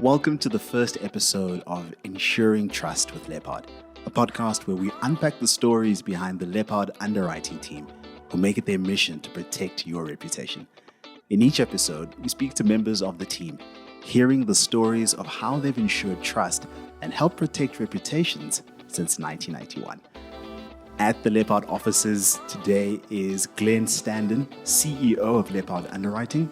Welcome to the first episode of Ensuring Trust with Leppard, a podcast where we unpack the stories behind the Leppard underwriting team who make it their mission to protect your reputation. In each episode, we speak to members of the team, hearing the stories of how they've ensured trust and helped protect reputations since 1991. At the Leppard offices today is Glenn Standen, CEO of Leppard Underwriting,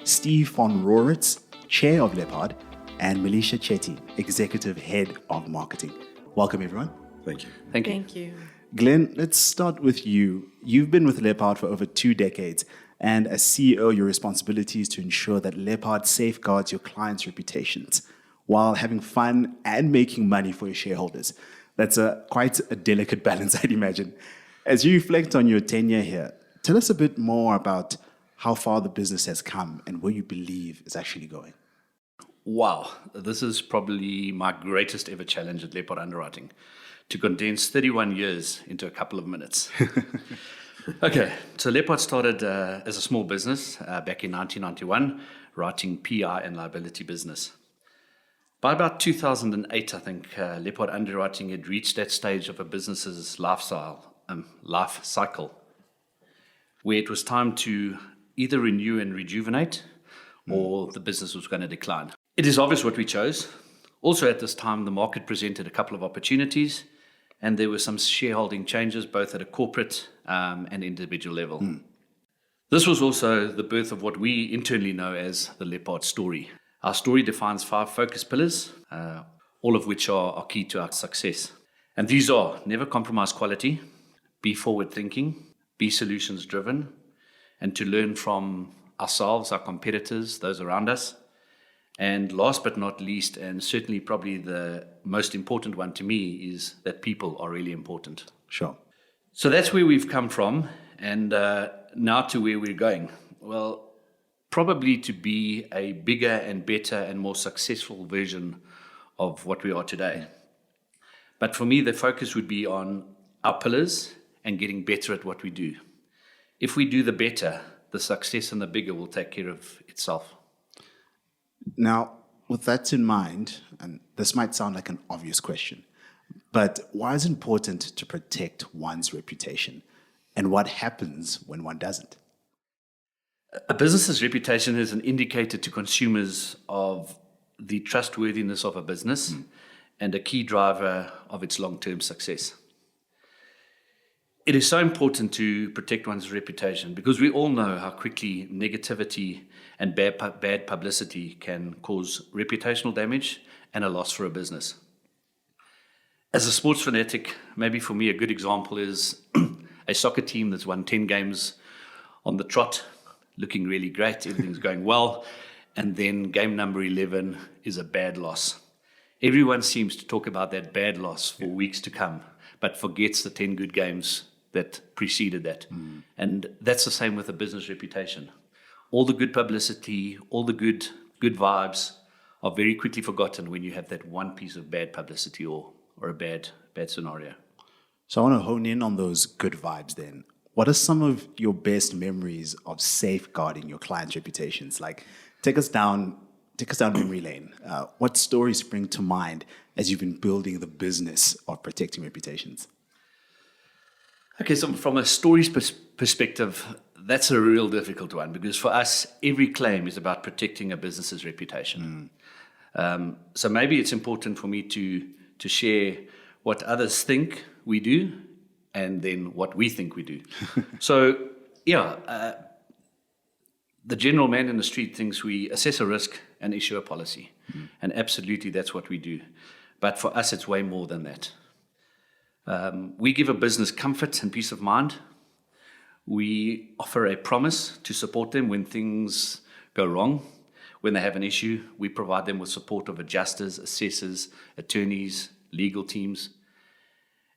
Steve von Roretz, Chair of Leppard, and Milesha Chetty, Executive Head of Marketing. Welcome, everyone. Thank you. Thank you. Glenn, let's start with you. You've been with Leppard for over 2 decades, and as CEO, your responsibility is to ensure that Leppard safeguards your clients' reputations while having fun and making money for your shareholders. That's quite a delicate balance, I'd imagine. As you reflect on your tenure here, tell us a bit more about how far the business has come and where you believe it's actually going. Wow, this is probably my greatest ever challenge at Leppard Underwriting, to condense 31 years into a couple of minutes. Okay, so Leppard started as a small business back in 1991, writing PI and liability business. By about 2008, I think, Leppard Underwriting had reached that stage of a business's life cycle, where it was time to either renew and rejuvenate, or the business was going to decline. It is obvious what we chose. Also at this time, the market presented a couple of opportunities, and there were some shareholding changes, both at a corporate and individual level. This was also the birth of what we internally know as the Leppard story. Our story defines 5 focus pillars, all of which are key to our success. And these are: never compromise quality, be forward-thinking, be solutions-driven, and to learn from ourselves, our competitors, those around us. And last but not least, and certainly probably the most important one to me, is that people are really important. Sure. So that's where we've come from, and now to where we're going. Well, probably to be a bigger and better and more successful version of what we are today. But for me, the focus would be on our pillars and getting better at what we do. If we do the better, the success and the bigger will take care of itself. Now, with that in mind, and this might sound like an obvious question, but why is it important to protect one's reputation? And what happens when one doesn't? A business's reputation is an indicator to consumers of the trustworthiness of a business and a key driver of its long-term success. It is so important to protect one's reputation because we all know how quickly negativity and bad publicity can cause reputational damage and a loss for a business. As a sports fanatic, maybe for me a good example is a soccer team that's won 10 games on the trot, looking really great, everything's going well, and then game number 11 is a bad loss. Everyone seems to talk about that bad loss for weeks to come, but forgets the 10 good games that preceded that. And that's the same with a business reputation. All the good publicity, all the good vibes are very quickly forgotten when you have that one piece of bad publicity or a bad scenario. So I want to hone in on those good vibes then. What are some of your best memories of safeguarding your clients' reputations? Like, take us down memory lane. What stories spring to mind as you've been building the business of protecting reputations? Okay, so from a stories perspective, that's a real difficult one because for us, every claim is about protecting a business's reputation. So maybe it's important for me to share what others think we do and then what we think we do. So, the general man in the street thinks we assess a risk and issue a policy. And absolutely, that's what we do. But for us, it's way more than that. We give a business comfort and peace of mind. We offer a promise to support them when things go wrong. When they have an issue, we provide them with support of adjusters, assessors, attorneys, legal teams.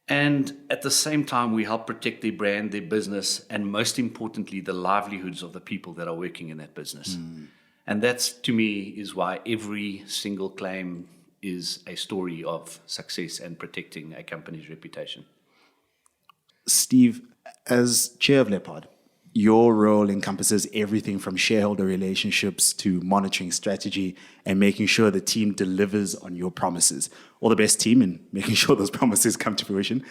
And at the same time, we help protect their brand, their business, and most importantly, the livelihoods of the people that are working in that business. And that's, to me, is why every single claim is a story of success and protecting a company's reputation. Steve, as chair of Leppard, your role encompasses everything from shareholder relationships to monitoring strategy and making sure the team delivers on your promises. All the best, team, in making sure those promises come to fruition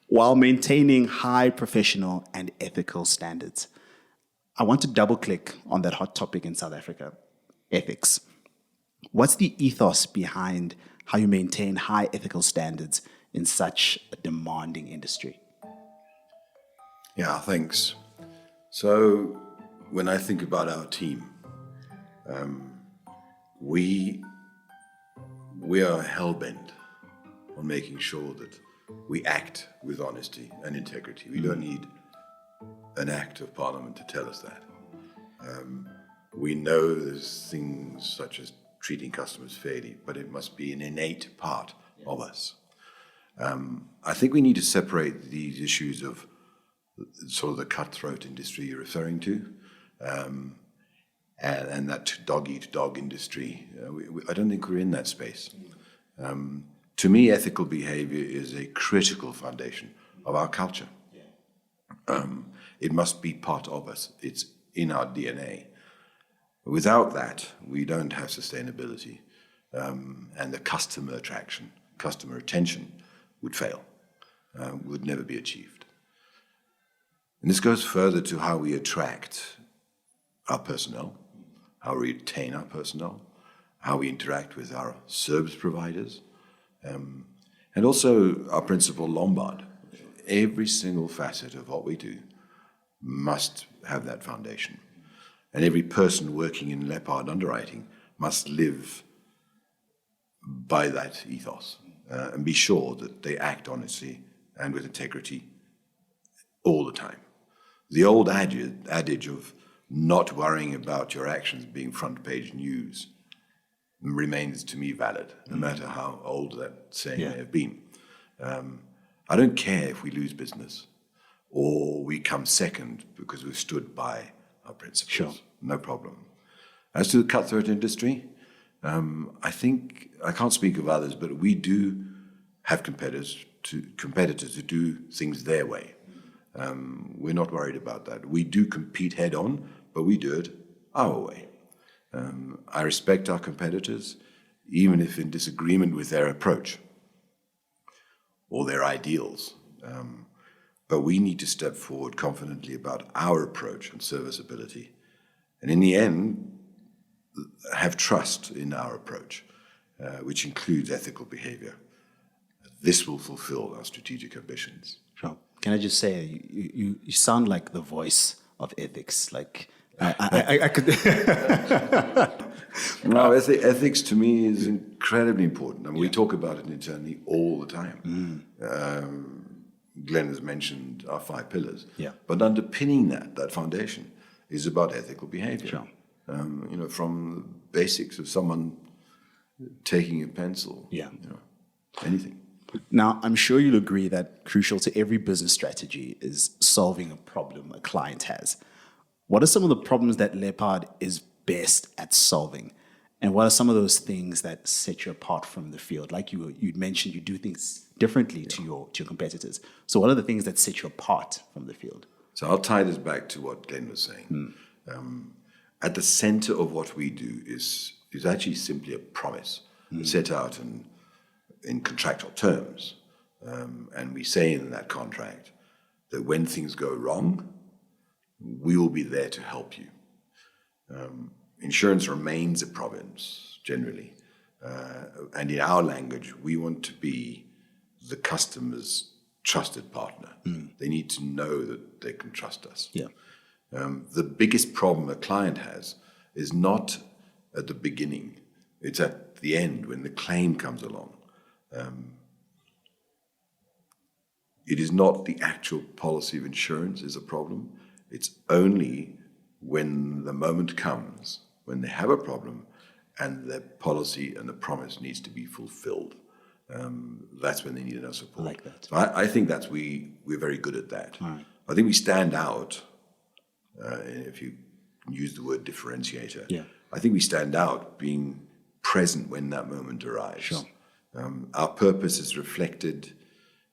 while maintaining high professional and ethical standards. I want to double click on that hot topic in South Africa, ethics. What's the ethos behind how you maintain high ethical standards in such a demanding industry? Yeah, thanks. So when I think about our team, we are hell-bent on making sure that we act with honesty and integrity. We don't need an act of parliament to tell us that. We know there's things such as treating customers fairly, but it must be an innate part of us. I think we need to separate these issues of sort of the cutthroat industry you're referring to, and that dog-eat-dog industry. I don't think we're in that space. To me, ethical behavior is a critical foundation of our culture. It must be part of us. It's in our DNA. Without that, we don't have sustainability, and the customer attraction, customer retention would fail, would never be achieved. And this goes further to how we attract our personnel, how we retain our personnel, how we interact with our service providers, and also our principal Lombard. Every single facet of what we do must have that foundation. And every person working in Leppard Underwriting must live by that ethos and be sure that they act honestly and with integrity all the time. The old adage of not worrying about your actions being front page news remains to me valid, no matter how old that saying may have been. I don't care if we lose business or we come second because we've stood by our principles. Sure. No problem. As to the cutthroat industry, I think, I can't speak of others, but we do have competitors who do things their way. We're not worried about that. We do compete head on, but we do it our way. I respect our competitors, even if in disagreement with their approach or their ideals. But we need to step forward confidently about our approach and serviceability. And in the end, have trust in our approach, which includes ethical behavior. This will fulfill our strategic ambitions. Sure. Can I just say, you sound like the voice of ethics. Like, I could. No, ethics to me is incredibly important. I mean, we talk about it internally all the time. Glenn has mentioned our 5 pillars. Yeah. But underpinning that foundation is about ethical behavior. Sure. From the basics of someone taking a pencil. Yeah. Anything. Now, I'm sure you'll agree that crucial to every business strategy is solving a problem a client has. What are some of the problems that Leppard is best at solving? And what are some of those things that set you apart from the field? Like you'd mentioned, you do things differently to your competitors. So what are the things that set you apart from the field? So I'll tie this back to what Glenn was saying. At the center of what we do is actually simply a promise set out in contractual terms. And we say in that contract that when things go wrong, we will be there to help you. Insurance remains a province, generally. And in our language, we want to be the customer's trusted partner. They need to know that they can trust us. Yeah. The biggest problem a client has is not at the beginning. It's at the end when the claim comes along. It is not the actual policy of insurance is a problem. It's only when the moment comes, when they have a problem and the policy and the promise needs to be fulfilled. That's when they need our support. I like that. So I think we're very good at that. All right. I think we stand out, if you use the word differentiator. Yeah. I think we stand out being present when that moment arrives. Sure. Our purpose is reflected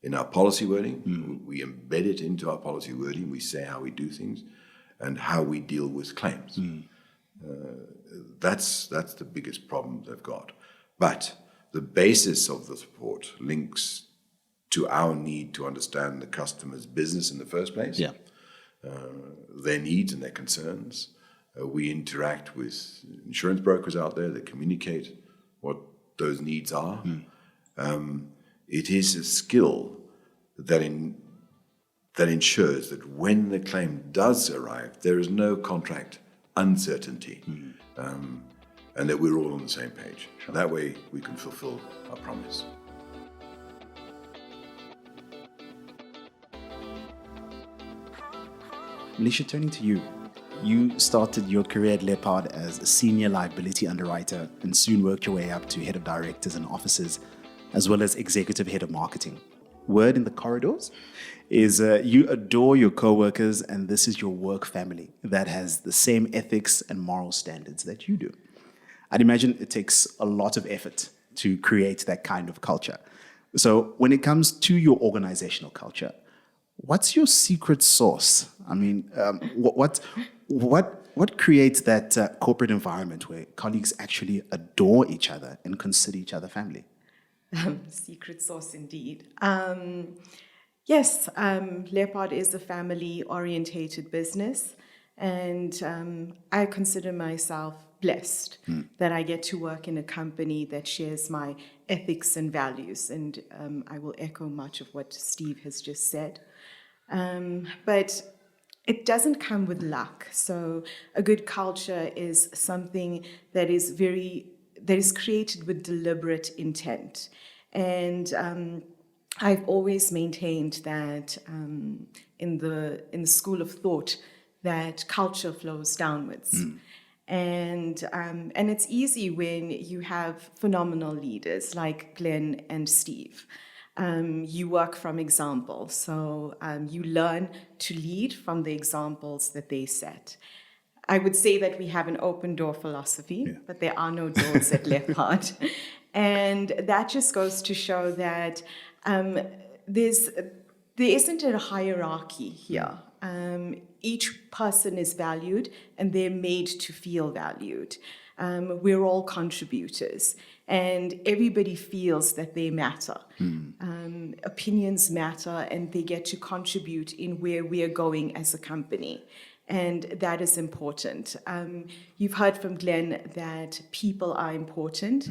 in our policy wording. We embed it into our policy wording. We say how we do things. and how we deal with claims. That's the biggest problem they've got. But the basis of the support links to our need to understand the customer's business in the first place, their needs and their concerns. We interact with insurance brokers out there that communicate what those needs are. It is a skill that ensures that when the claim does arrive, there is no contract uncertainty, and that we're all on the same page. Sure. That way we can fulfill our promise. Milesha, turning to you. You started your career at Leppard as a senior liability underwriter and soon worked your way up to head of directors and officers, as well as executive head of marketing. Word in the corridors is you adore your co-workers, and this is your work family that has the same ethics and moral standards that you do. I'd imagine it takes a lot of effort to create that kind of culture. So when it comes to your organizational culture, what's your secret sauce? I mean, what creates that corporate environment where colleagues actually adore each other and consider each other family? Secret sauce indeed. Yes, Leppard is a family-orientated business, and I consider myself blessed that I get to work in a company that shares my ethics and values, and I will echo much of what Steve has just said. But it doesn't come with luck. So a good culture is something that is created with deliberate intent. And I've always maintained that in the school of thought that culture flows downwards. And it's easy when you have phenomenal leaders like Glenn and Steve. You work from example, so you learn to lead from the examples that they set. I would say that we have an open door philosophy, but there are no doors at Leppard. And that just goes to show that there isn't a hierarchy here. Each person is valued and they're made to feel valued. We're all contributors and everybody feels that they matter. Opinions matter and they get to contribute in where we are going as a company. And that is important. You've heard from Glenn that people are important.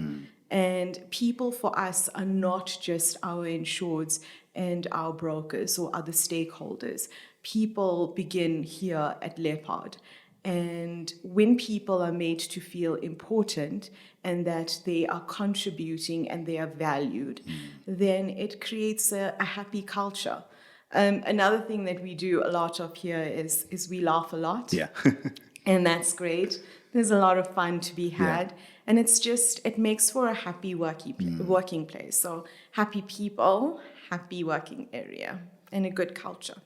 And people for us are not just our insureds and our brokers or other stakeholders. People begin here at Leppard. And when people are made to feel important and that they are contributing and they are valued, then it creates a happy culture. Another thing that we do a lot of here is we laugh a lot. Yeah. And that's great. There's a lot of fun to be had. Yeah. And it makes for a happy working place. So happy people, happy working area, and a good culture.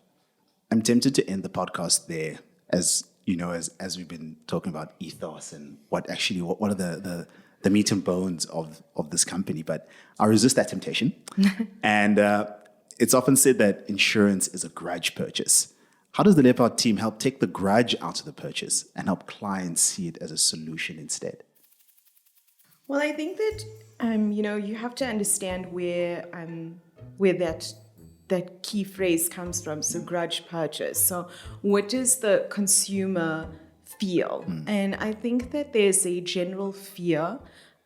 I'm tempted to end the podcast there, as you know, as we've been talking about ethos and what are the meat and bones of this company. But I resist that temptation. And it's often said that insurance is a grudge purchase. How does the Leppard team help take the grudge out of the purchase and help clients see it as a solution instead? Well, I think that you have to understand where that key phrase comes from. So, grudge purchase. So, what does the consumer feel? And I think that there's a general fear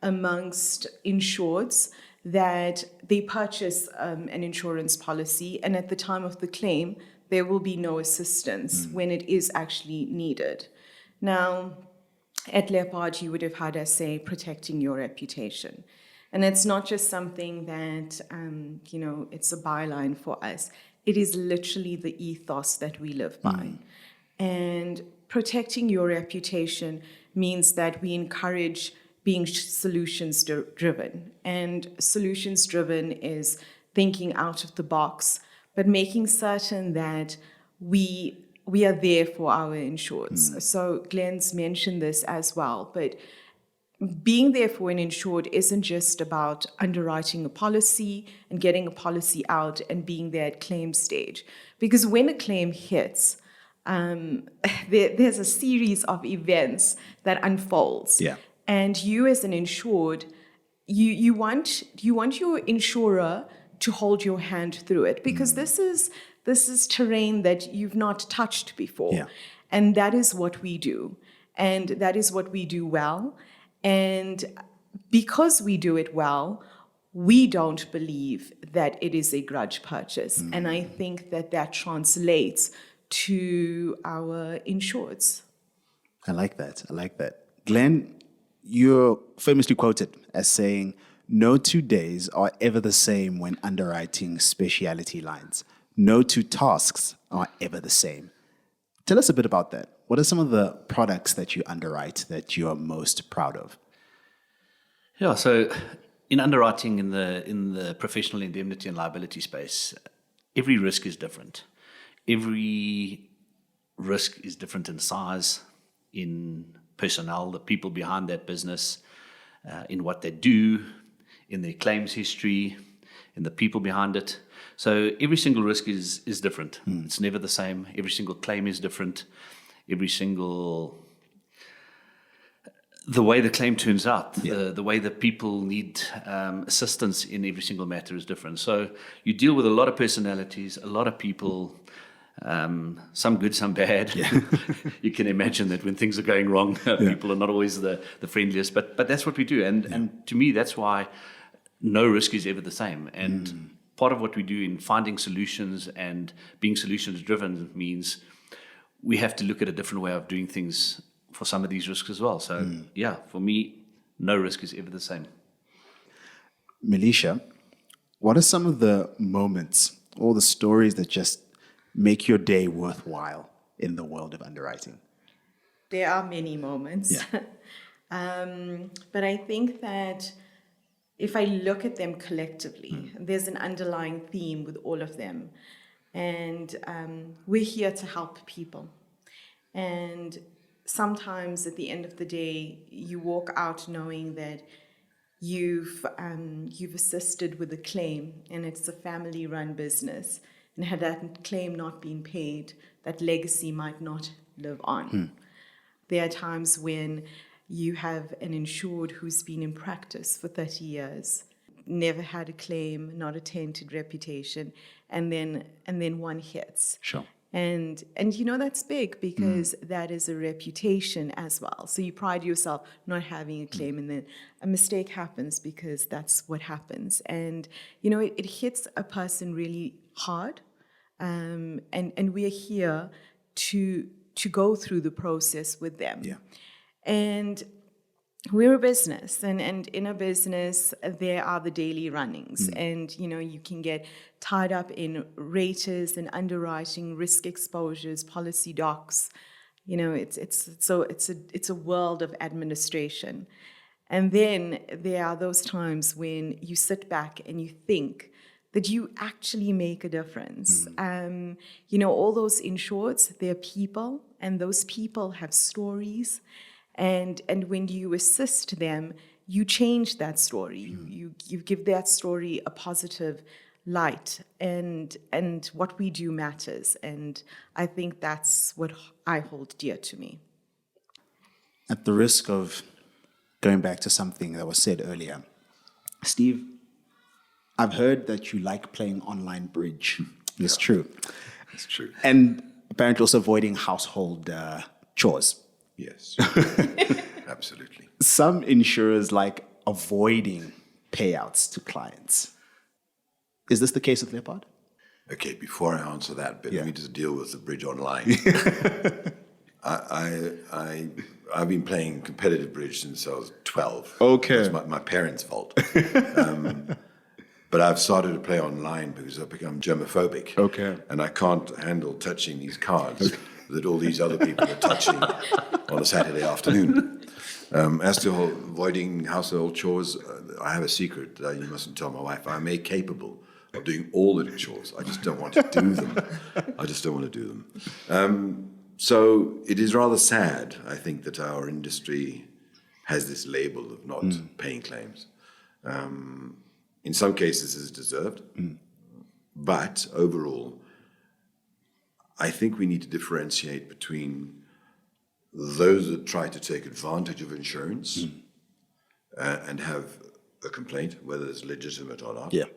amongst insureds that they purchase an insurance policy, and at the time of the claim, there will be no assistance when it is actually needed. Now, at Leppard, you would have heard us say protecting your reputation. And it's not just something that, it's a byline for us. It is literally the ethos that we live by. And protecting your reputation means that we encourage being solutions-driven. And solutions-driven is thinking out of the box, but making certain that we are there for our insureds. So Glenn's mentioned this as well, but being there for an insured isn't just about underwriting a policy and getting a policy out and being there at claim stage. Because when a claim hits, there's a series of events that unfolds. Yeah. And you as an insured, you want your insurer to hold your hand through it, because this is terrain that you've not touched before. Yeah. And that is what we do. And that is what we do well. And because we do it well, we don't believe that it is a grudge purchase. And I think that translates to our insureds. I like that. Glenn, you're famously quoted as saying, "No 2 days are ever the same when underwriting specialty lines. No 2 tasks are ever the same." Tell us a bit about that. What are some of the products that you underwrite that you are most proud of? Yeah, so in underwriting in the professional indemnity and liability space, every risk is different. Every risk is different in size, in personnel, the people behind that business, in what they do, in their claims history, in the people behind it. So every single risk is different. It's never the same. Every single claim is different. The way the claim turns out, the way that people need assistance in every single matter is different. So you deal with a lot of personalities, a lot of people, some good, some bad. You can imagine that when things are going wrong, people are not always the friendliest, but that's what we do. And to me, that's why no risk is ever the same. And part of what we do in finding solutions and being solutions driven means we have to look at a different way of doing things for some of these risks as well. So for me, no risk is ever the same. Milesha, what are some of the moments or the stories that just make your day worthwhile in the world of underwriting? There are many moments. But I think that if I look at them collectively, there's an underlying theme with all of them. And we're here to help people. And sometimes at the end of the day, you walk out knowing that you've assisted with a claim, and it's a family-run business. And had that claim not been paid, that legacy might not live on. There are times when you have an insured who's been in practice for 30 years, never had a claim, not a tainted reputation, and then one hits. Sure. And that's big, because that is a reputation as well. So you pride yourself not having a claim, and then a mistake happens because that's what happens. And it hits a person really hard. And we are here to go through the process with them. Yeah. And we're a business, and in a business, there are the daily runnings. And, you can get tied up in raters and underwriting, risk exposures, policy docs. It's a world of administration. And then there are those times when you sit back and you think that you actually make a difference. All those insureds, they're people, and those people have stories. And when you assist them, you change that story. You give that story a positive light, and what we do matters. And I think that's what I hold dear to me. At the risk of going back to something that was said earlier, Steve, I've heard that you like playing online bridge. It's true. It's true. And apparently also avoiding household chores. Yes, absolutely. Some insurers like avoiding payouts to clients. Is this the case with Leppard? Okay, before I answer that bit, let me just deal with the bridge online. I've been playing competitive bridge since I was 12. Okay. It's my parents' fault. But I've started to play online because I've become germophobic. Okay. And I can't handle touching these cards that all these other people are touching on a Saturday afternoon. As to avoiding household chores, I have a secret that you mustn't tell my wife. I'm capable of doing all the chores. I just don't want to do them. So it is rather sad, I think, that our industry has this label of not paying claims. In some cases, it's deserved. But overall, I think we need to differentiate between those that try to take advantage of insurance and have a complaint, whether it's legitimate or not. Yeah.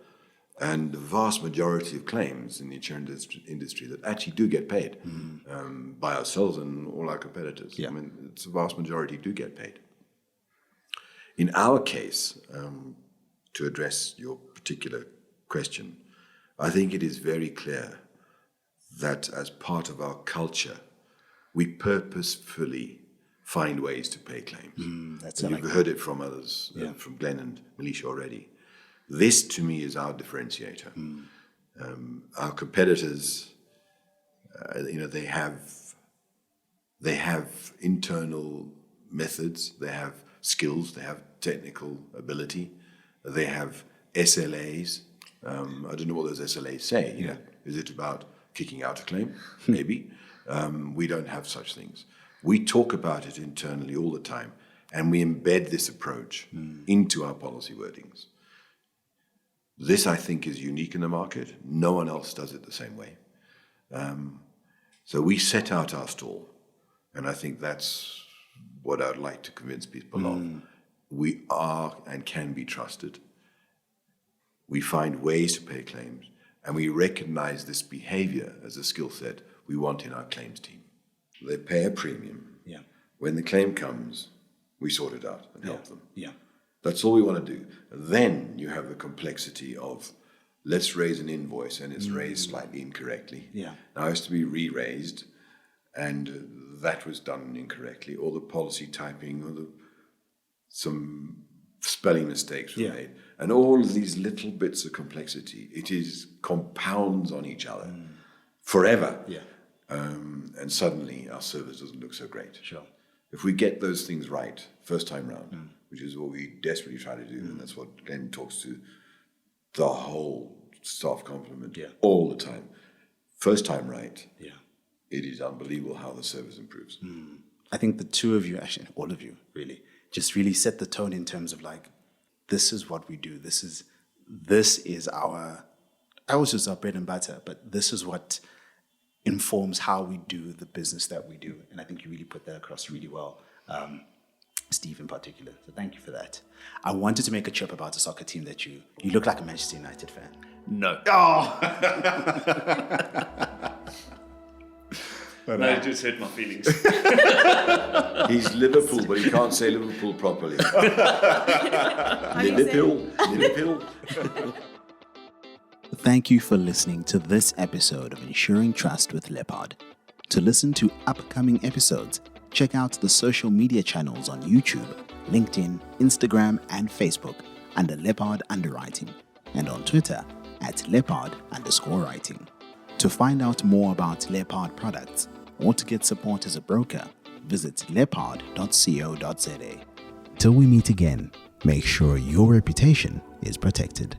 And the vast majority of claims in the insurance industry that actually do get paid by ourselves and all our competitors. Yeah. I mean, it's the vast majority do get paid. In our case, to address your particular question, I think it is very clear that as part of our culture, we purposefully find ways to pay claims. And you've heard it from others, from Glenn and Milesha already. This, to me, is our differentiator. Our competitors, they have internal methods, they have skills, they have technical ability, they have SLAs. I don't know what those SLAs say. You know, is it about kicking out a claim? Maybe. We don't have such things. We talk about it internally all the time, and we embed this approach into our policy wordings. This, I think, is unique in the market. No one else does it the same way. So we set out our stall, and I think that's what I'd like to convince people of. We are and can be trusted. We find ways to pay claims, and we recognize this behavior as a skill set we want in our claims team. They pay a premium. Yeah. When the claim comes, we sort it out and help them. Yeah. That's all we want to do. Then you have the complexity of, let's raise an invoice and it's raised slightly incorrectly. Yeah. Now it has to be re-raised, and that was done incorrectly, or the policy typing, or some spelling mistakes were made. And all of these little bits of complexity, it is compounds on each other forever. Yeah. And suddenly our service doesn't look so great. Sure. If we get those things right, first time round, which is what we desperately try to do, and that's what Glenn talks to the whole staff complement all the time. First time right, it is unbelievable how the service improves. I think the two of you, actually all of you really, just really set the tone in terms of like, this is what we do. This is our, I always use our bread and butter, but this is what informs how we do the business that we do. And I think you really put that across really well, Steve in particular. So thank you for that. I wanted to make a chip about a soccer team that you look like a Manchester United fan. No. Oh! No, it just hurt my feelings. He's Liverpool, but he can't say Liverpool properly. Liverpool. Thank you for listening to this episode of Ensuring Trust with Leppard. To listen to upcoming episodes, check out the social media channels on YouTube, LinkedIn, Instagram, and Facebook under Leppard Underwriting, and on Twitter at Leppard_writing. To find out more about Leppard products or to get support as a broker, visit leppard.co.za. Till we meet again, make sure your reputation is protected.